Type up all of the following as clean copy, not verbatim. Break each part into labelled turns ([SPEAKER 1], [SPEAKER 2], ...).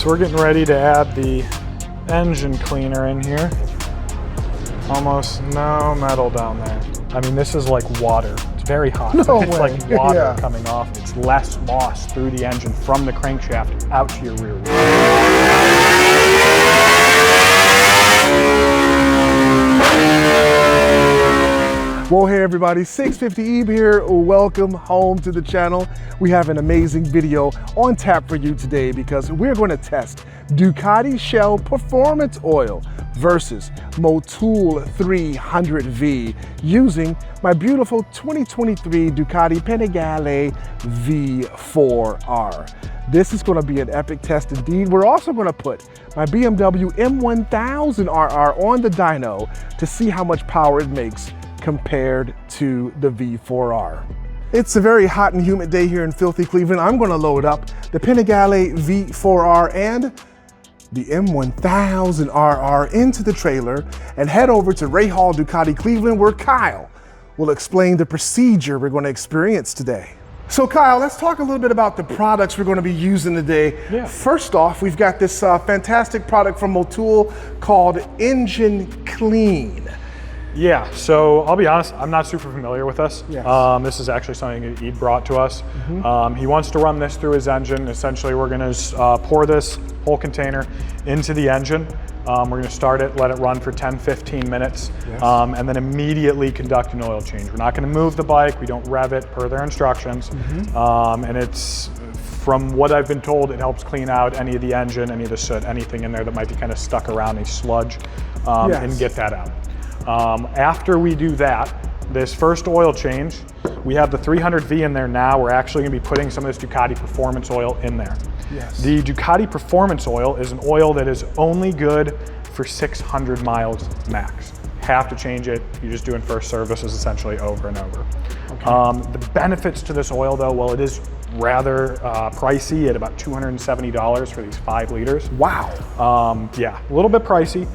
[SPEAKER 1] So we're getting ready to add the engine cleaner in here. Almost no metal down there. I mean, this is like water. It's very hot.
[SPEAKER 2] No
[SPEAKER 1] it's
[SPEAKER 2] way.
[SPEAKER 1] like water
[SPEAKER 2] Yeah.
[SPEAKER 1] coming off. It's less moss through the engine from the crankshaft out to your rear wheel.
[SPEAKER 2] Well, hey everybody, 650 Ebe here. Welcome home to the channel. We have an amazing video on tap for you today because we're going to test Ducati Shell Performance Oil versus Motul 300V using my beautiful 2023 Ducati Panigale V4 R. This is going to be an epic test indeed. We're also going to put my BMW M1000RR on the dyno to see how much power it makes compared to the V4R. It's a very hot and humid day here in filthy Cleveland. I'm going to load up the Panigale V4R and the M1000RR into the trailer and head over to Rahal Ducati Cleveland where Kyle will explain the procedure we're going to experience today. So Kyle, let's talk a little bit about the products we're going to be using today.
[SPEAKER 1] Yeah.
[SPEAKER 2] First off, we've got this fantastic product from Motul called Engine Clean.
[SPEAKER 1] Yeah, so I'll be honest, I'm not super familiar with this.
[SPEAKER 2] Yes.
[SPEAKER 1] This is actually something that he brought to us. He wants to run this through his engine. Essentially, we're gonna pour this whole container into the engine. We're gonna start it, let it run for 10-15 minutes,
[SPEAKER 2] Yes.
[SPEAKER 1] and then immediately conduct an oil change. We're not gonna move the bike, we don't rev it per their instructions. And it's, from what I've been told, it helps clean out any of the engine, any of the soot, anything in there that might be kind of stuck around, any sludge, and get that out. After we do that, this first oil change, we have the 300V in there now. We're actually gonna be putting some of this Ducati Performance oil in there.
[SPEAKER 2] Yes.
[SPEAKER 1] The Ducati Performance oil is an oil that is only good for 600 miles max. Have to change it. You're just doing first services essentially over and over. Okay. The benefits to this oil though, well, it is rather pricey at about $270 for these 5 liters.
[SPEAKER 2] Wow.
[SPEAKER 1] Yeah, a little bit pricey.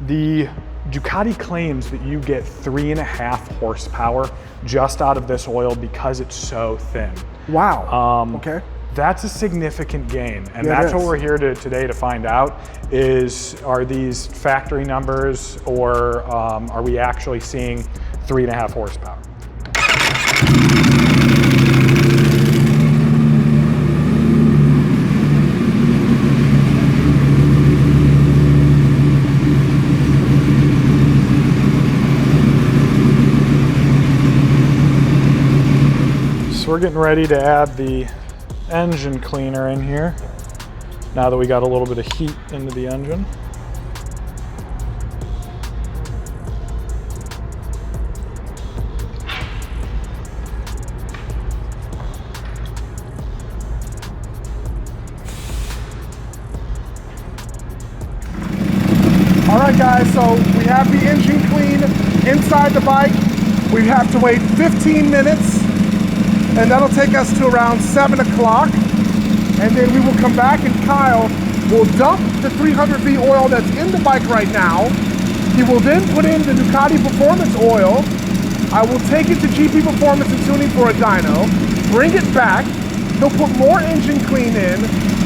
[SPEAKER 1] The Ducati claims that you get 3.5 horsepower just out of this oil because it's so thin.
[SPEAKER 2] Wow. Okay.
[SPEAKER 1] That's a significant gain, and
[SPEAKER 2] Yeah,
[SPEAKER 1] that's what
[SPEAKER 2] is.
[SPEAKER 1] we're here today to find out is, are these factory numbers or are we actually seeing 3.5 horsepower? So we're getting ready to add the engine cleaner in here now that we got a little bit of heat into the engine.
[SPEAKER 2] All right, guys, so we have the engine clean inside the bike. We have to wait 15 minutes, and that'll take us to around 7 o'clock. And then we will come back and Kyle will dump the 300V oil that's in the bike right now. He will then put in the Ducati Performance oil. I will take it to GP Performance and Tuning for a dyno, bring it back. He'll put more engine clean in,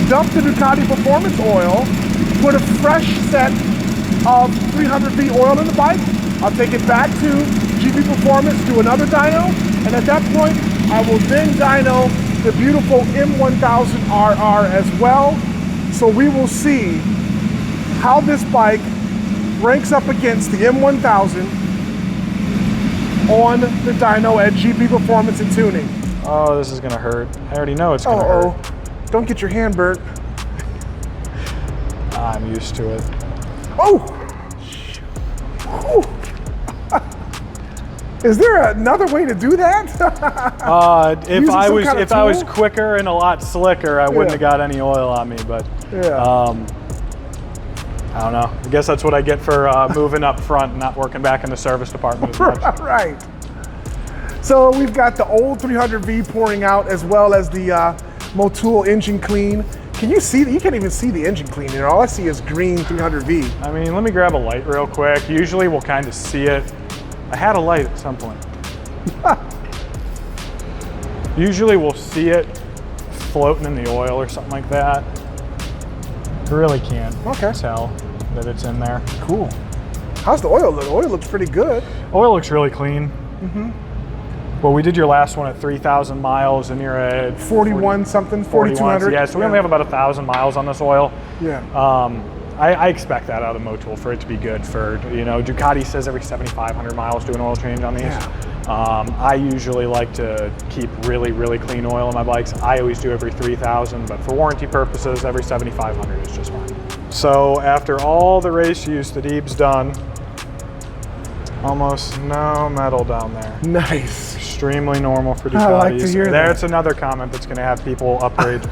[SPEAKER 2] dump the Ducati Performance oil, put a fresh set of 300V oil in the bike. I'll take it back to GP Performance, do another dyno, and at that point, I will then dyno the beautiful M1000RR as well. So we will see how this bike ranks up against the M1000 on the dyno at GP Performance and Tuning.
[SPEAKER 1] Oh, this is gonna hurt. I already know it's gonna hurt.
[SPEAKER 2] Don't get your hand burnt.
[SPEAKER 1] I'm used to it.
[SPEAKER 2] Oh! Is there another way to do that?
[SPEAKER 1] If
[SPEAKER 2] Using
[SPEAKER 1] I
[SPEAKER 2] some
[SPEAKER 1] was
[SPEAKER 2] kind of
[SPEAKER 1] if I was
[SPEAKER 2] tool?
[SPEAKER 1] quicker and a lot slicker, I wouldn't
[SPEAKER 2] Yeah.
[SPEAKER 1] have got any oil on me. But
[SPEAKER 2] Yeah.
[SPEAKER 1] I don't know. I guess that's what I get for moving up front and not working back in the service department as much.
[SPEAKER 2] Right. So we've got the old 300V pouring out as well as the Motul Engine Clean. Can you see? You can't even see the engine clean here. All I see is green 300V.
[SPEAKER 1] I mean, let me grab a light real quick. Usually we'll kind of see it. I had a light at some point. Usually we'll see it floating in the oil or something like that. You really can't
[SPEAKER 2] Okay.
[SPEAKER 1] tell that it's in there.
[SPEAKER 2] Cool. How's the oil look? The oil looks pretty good.
[SPEAKER 1] Oil looks really clean. Well, we did your last one at 3,000 miles, and you're at
[SPEAKER 2] 41 something,
[SPEAKER 1] 41.
[SPEAKER 2] 4,200.
[SPEAKER 1] Yeah, so we only have about 1,000 miles on this oil.
[SPEAKER 2] Yeah.
[SPEAKER 1] I expect that out of Motul for it to be good for, you know, Ducati says every 7,500 miles do an oil change on these.
[SPEAKER 2] Yeah.
[SPEAKER 1] I usually like to keep really, really clean oil on my bikes. I always do every 3,000, but for warranty purposes, every 7,500 is just fine. So after all the race use that Ebe's done, almost no metal down there.
[SPEAKER 2] Nice.
[SPEAKER 1] Extremely normal for Ducatis.
[SPEAKER 2] I like to hear that.
[SPEAKER 1] That's another comment that's going to have people upgrade.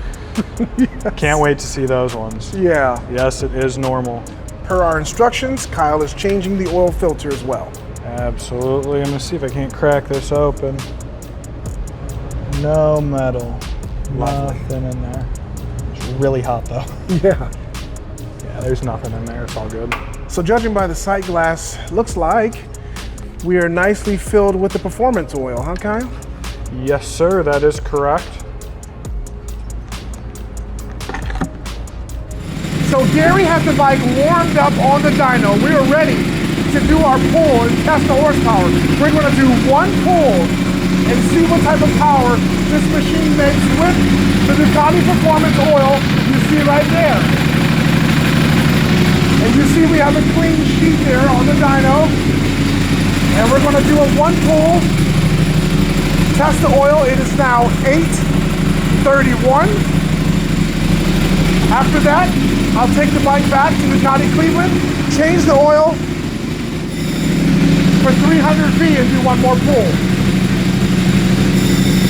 [SPEAKER 2] Yes.
[SPEAKER 1] Can't wait to see those ones.
[SPEAKER 2] Yeah.
[SPEAKER 1] Yes, it is normal.
[SPEAKER 2] Per our instructions, Kyle is changing the oil filter as well.
[SPEAKER 1] Absolutely. I'm going to see if I can't crack this open. No metal.
[SPEAKER 2] Lovely.
[SPEAKER 1] Nothing in there. It's really hot though.
[SPEAKER 2] Yeah.
[SPEAKER 1] Yeah, there's nothing in there. It's all good.
[SPEAKER 2] So judging by the sight glass, looks like we are nicely filled with the performance oil, huh, Kyle?
[SPEAKER 1] Yes, sir. That is correct.
[SPEAKER 2] So Gary has the bike warmed up on the dyno. We are ready to do our pull and test the horsepower. We're going to do one pull and see what type of power this machine makes with the Ducati Performance oil you see right there. And you see we have a clean sheet there on the dyno. And we're going to do a one pull, test the oil. It is now 8:31. After that, I'll take the bike back to Ducati Cleveland, change the oil for 300V and do one more pull.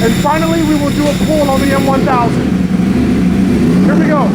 [SPEAKER 2] And finally, we will do a pull on the M1000. Here we go.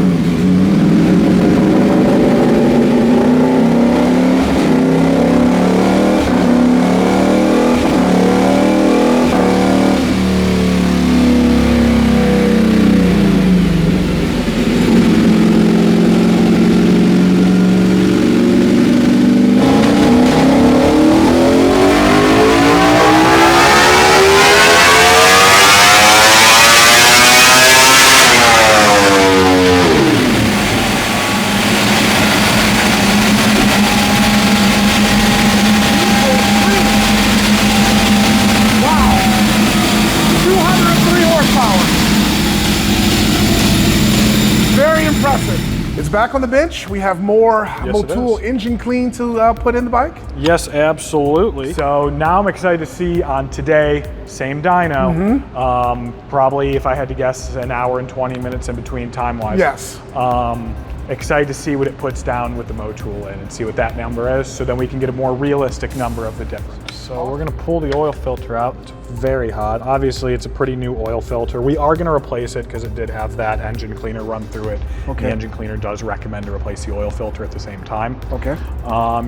[SPEAKER 2] It's back on the bench. We have more Motul Engine Clean to put in the bike.
[SPEAKER 1] Yes, absolutely. So now I'm excited to see on today, same dyno, probably if I had to guess an hour and 20 minutes in between time-wise.
[SPEAKER 2] Yes.
[SPEAKER 1] Excited to see what it puts down with the Motul and see what that number is, so then we can get a more realistic number of the difference. So we're gonna pull the oil filter out. It's very hot. Obviously, it's a pretty new oil filter. We are gonna replace it because it did have that engine cleaner run through it.
[SPEAKER 2] Okay.
[SPEAKER 1] The engine cleaner does recommend to replace the oil filter at the same time.
[SPEAKER 2] Okay.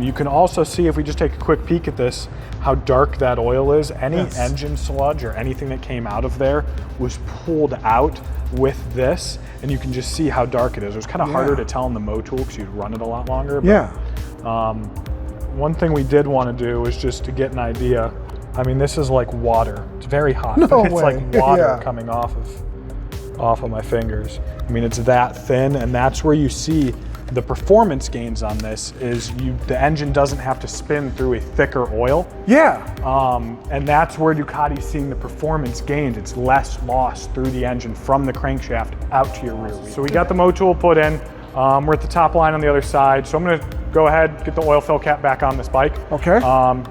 [SPEAKER 1] You can also see, if we just take a quick peek at this, how dark that oil is. Any engine sludge or anything that came out of there was pulled out with this, and you can just see how dark it is. It was kind of harder to tell in the Motul because you'd run it a lot longer. But, one thing we did want to do is just to get an idea. I mean, this is like water. It's very hot.
[SPEAKER 2] No
[SPEAKER 1] It's
[SPEAKER 2] way.
[SPEAKER 1] like water coming off of my fingers. I mean, it's that thin, and that's where you see the performance gains on this is the engine doesn't have to spin through a thicker oil.
[SPEAKER 2] Yeah.
[SPEAKER 1] And that's where Ducati's seeing the performance gains. It's less loss through the engine from the crankshaft out to your rear wheel. So we got the Motul put in. We're at the top line on the other side. So I'm gonna go ahead, get the oil fill cap back on this bike.
[SPEAKER 2] Okay.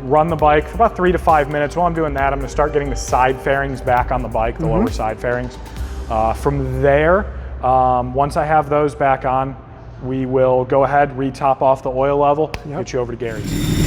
[SPEAKER 1] Run the bike for about 3 to 5 minutes. While I'm doing that, I'm gonna start getting the side fairings back on the bike, the lower side fairings. From there, once I have those back on, we will go ahead, re-top off the oil level, get you over to Gary's.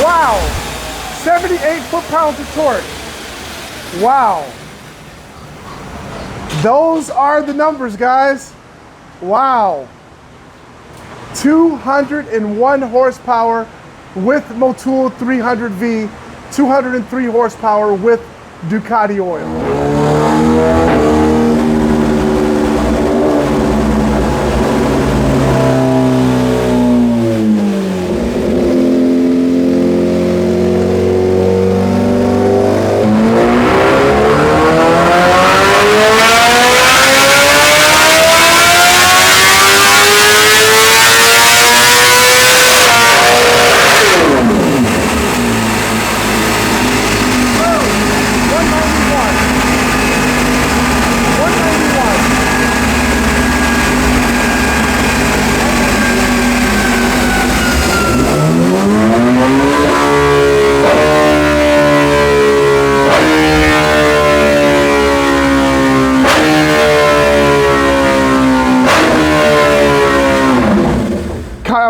[SPEAKER 2] Wow. 78 foot-pounds of torque. Wow. Those are the numbers, guys. Wow. 201 horsepower with Motul 300V, 203 horsepower with Ducati oil.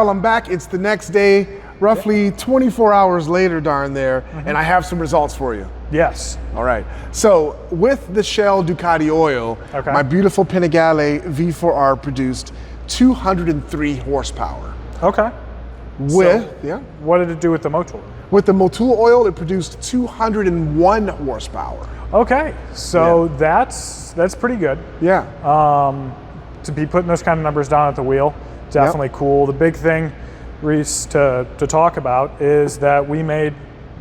[SPEAKER 2] I'm back, it's the next day, roughly 24 hours later, darn there, and I have some results for you.
[SPEAKER 1] Yes.
[SPEAKER 2] All right, so with the Shell Ducati oil, my beautiful Panigale V4R produced 203 horsepower.
[SPEAKER 1] Okay.
[SPEAKER 2] With,
[SPEAKER 1] what did it do with the Motul?
[SPEAKER 2] With the Motul oil, it produced 201 horsepower.
[SPEAKER 1] Okay, so that's pretty good.
[SPEAKER 2] Yeah.
[SPEAKER 1] To be putting those kind of numbers down at the wheel, definitely cool. The big thing, Reese, to talk about is that we made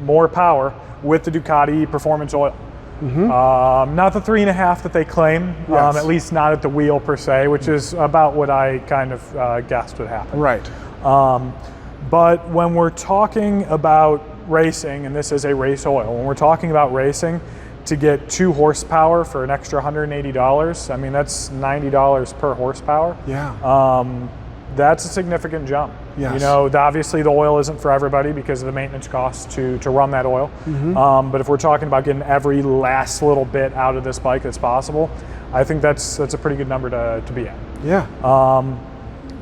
[SPEAKER 1] more power with the Ducati Performance oil. Not the 3.5 that they claim, at least not at the wheel per se, which is about what I kind of guessed would happen.
[SPEAKER 2] Right.
[SPEAKER 1] But when we're talking about racing, and this is a race oil, when we're talking about racing, to get 2 horsepower for an extra $180, I mean, that's $90 per horsepower.
[SPEAKER 2] Yeah.
[SPEAKER 1] That's a significant jump.
[SPEAKER 2] Yes.
[SPEAKER 1] You know, obviously the oil isn't for everybody because of the maintenance costs to run that oil. But if we're talking about getting every last little bit out of this bike that's possible, I think that's a pretty good number to be at.
[SPEAKER 2] Yeah.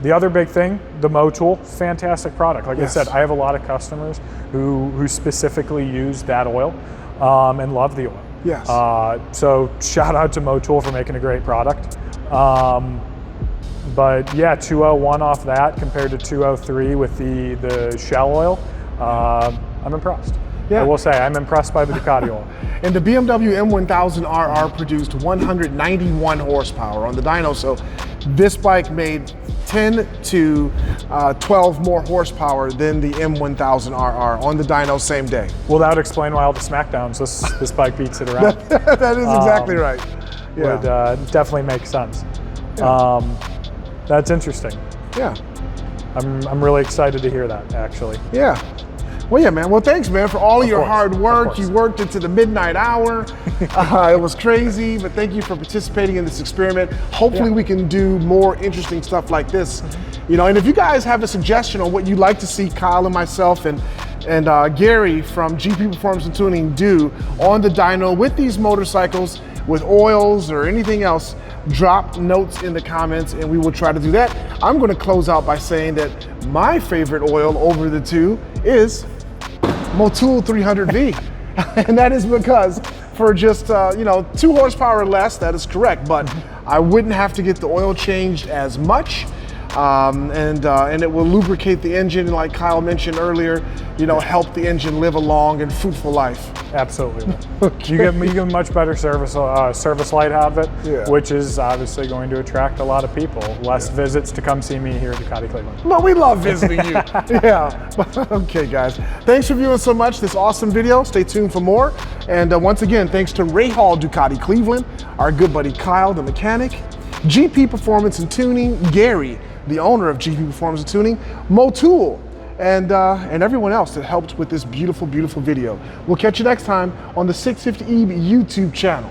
[SPEAKER 1] The other big thing, the Motul, fantastic product. Like I said, I have a lot of customers who specifically use that oil and love the oil.
[SPEAKER 2] Yes.
[SPEAKER 1] So shout out to Motul for making a great product. But yeah, 201 off that compared to 203 with the Shell oil. I'm impressed. Yeah. I will say, I'm impressed by the Ducati oil.
[SPEAKER 2] And the BMW M1000RR produced 191 horsepower on the dyno, so this bike made 10 to 12 more horsepower than the M1000RR on the dyno same day.
[SPEAKER 1] Well, that would explain why all the Smackdowns this bike beats it around.
[SPEAKER 2] That is exactly right. Yeah.
[SPEAKER 1] Would definitely make sense. Yeah. That's interesting.
[SPEAKER 2] Yeah.
[SPEAKER 1] I'm really excited to hear that, actually.
[SPEAKER 2] Yeah. Well, yeah, man. Well, thanks, man, for all your hard work. You worked into the midnight hour. It was crazy, but thank you for participating in this experiment. Hopefully we can do more interesting stuff like this. You know, and if you guys have a suggestion on what you'd like to see Kyle and myself and Gary from GP Performance and Tuning do on the dyno with these motorcycles, with oils or anything else, drop notes in the comments and we will try to do that. I'm going to close out by saying that my favorite oil over the two is Motul 300V. And that is because for just, 2 horsepower less, that is correct, but I wouldn't have to get the oil changed as much. And it will lubricate the engine, and like Kyle mentioned earlier, help the engine live a long and fruitful life.
[SPEAKER 1] Absolutely. Okay. You get much better service light out of it, which is obviously going to attract a lot of people. Less visits to come see me here at Ducati Cleveland.
[SPEAKER 2] But we love visiting you. Yeah. Okay, guys. Thanks for viewing so much this awesome video. Stay tuned for more. And once again, thanks to Rahal Ducati Cleveland, our good buddy Kyle, the mechanic, GP Performance and Tuning, Gary, the owner of GP Performance and Tuning, Motul, and everyone else that helped with this beautiful, beautiful video. We'll catch you next time on the 650 EB YouTube channel.